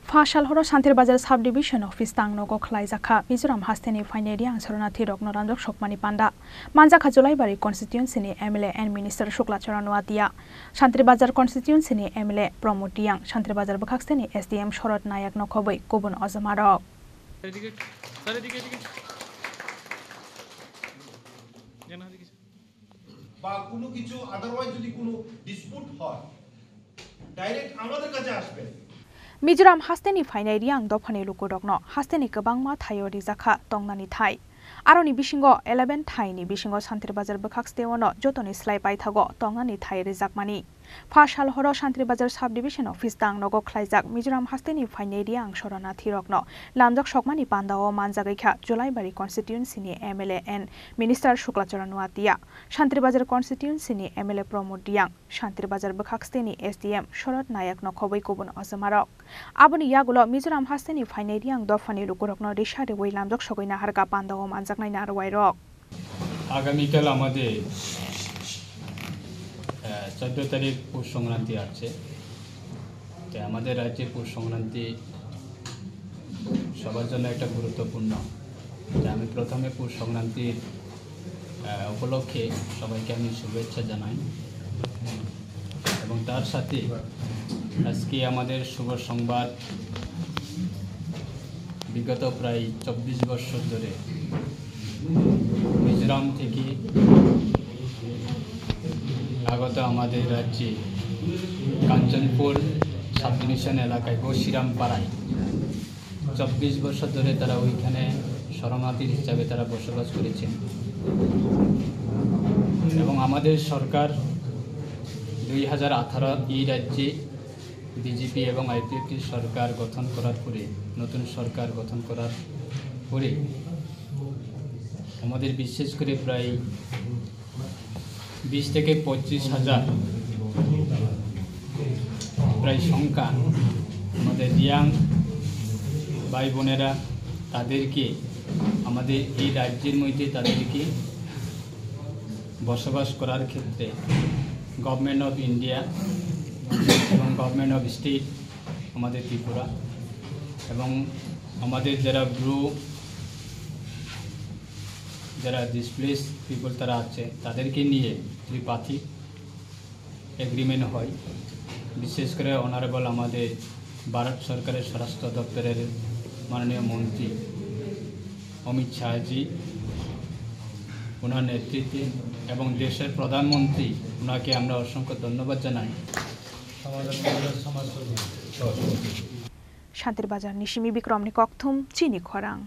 Fashal horo Santir Bazar Subdivision Office Tang Nogo Klaizaka, Mizoram Hasteni Fineria and Soronati Rogno Ranjok Shokmani Panda, Manjaka Julaibari Constituency MLA and Minister Shukla Charanoatia, Santir Bazar Constituency MLA Promotiang, Santir Bazar Bakaksteni SDM Shorot Nayak Nokobai, Kubun Ozamaro. বা কোনো কিছু otherwise যদি কোনো dispute হয় direct আমাদের কাছে আসবে Mizoram Hasteni Fineria Dopani Lukudogno, Hasteni Kabangma Tayo Rizaka, Tongnani Thai. Aroni Bishingo, 11 Tiny Bishingo Santir Bazar Bakaksteono, Jotoni Slai Paitago, Tongani Thai Rizakmani. Fashal horo Santir Bazar Subdivision Office Tang Nogo Klaizak, Mizoram Hasteni Fineria Shorona Tirogno, Lanjok Shokmani Pandao Manzagika, Julaibari Constituency MLA and Minister Shukla Charanoatia, Santir Bazar Constituency MLA Promotiang, Santir Bazar Bakaksteni SDM, Shorot Nayak Nokobai Kubun Ozamarok. Aboni Yagulo, Mizoram Hasteni Fineria Dofani Lukurokno, Rishari Wilamjok Shogina Harka Pandao Manzaknai Narwairok. আগামীকাল আমাদের 14 তারিখ পৌষ সংক্রান্তি আছে তো আমাদের রাজ্যে পৌষ সংক্রান্তি সবার জন্য একটা গুরুত্বপূর্ণ যে আমি প্রথমে পৌষ সংক্রান্তির উপলক্ষে সবাইকে আমি শুভেচ্ছা জানাই এবং তার সাথে আজকে আমাদের শুভ সংবাদ বিগত প্রায় 24 বছর ধরে মিজোরাম থেকে আগত আমাদের রাজ্যে কাঞ্চনপুর সাব ডিভিশন এলাকায় বসিরাম পাড়ায় 24 বছর ধরে তারা ওইখানে শরণার্থী হিসাবে তারা বসবাস করেছেন এবং আমাদের সরকার 2018 এই রাজ্যে বিজেপি এবং আইপিএফটি সরকার গঠন করার পরে নতুন সরকার গঠন করার পরে আমাদের বিশেষ করে প্রায় 20 থেকে 25 হাজার প্রায় সংখ্যা আমাদের ইয়াং ভাই বোনেরা তাদেরকে আমাদের এই রাজ্যের মধ্যে তাদেরকে বসবাস করার ক্ষেত্রে গভর্নমেন্ট অফ ইন্ডিয়া এবং গভর্নমেন্ট অফ স্টেট আমাদের ত্রিপুরা এবং আমাদের যারা যারা ডিসপ্লেস পিপল তারা আছে তাদেরকে নিয়ে ত্রিপাক্ষিক এগ্রিমেন্ট হয় বিশেষ করে অনারেবল আমাদের ভারত সরকারের স্বরাষ্ট্র দপ্তরের মাননীয় মন্ত্রী অমিত শাহজি ওনার নেতৃত্বে এবং দেশের প্রধানমন্ত্রী ওনাকে আমরা অসংখ্য ধন্যবাদ জানাই Santir Bazar Nishimi Bikrom Nikoktum, Chini Khorang.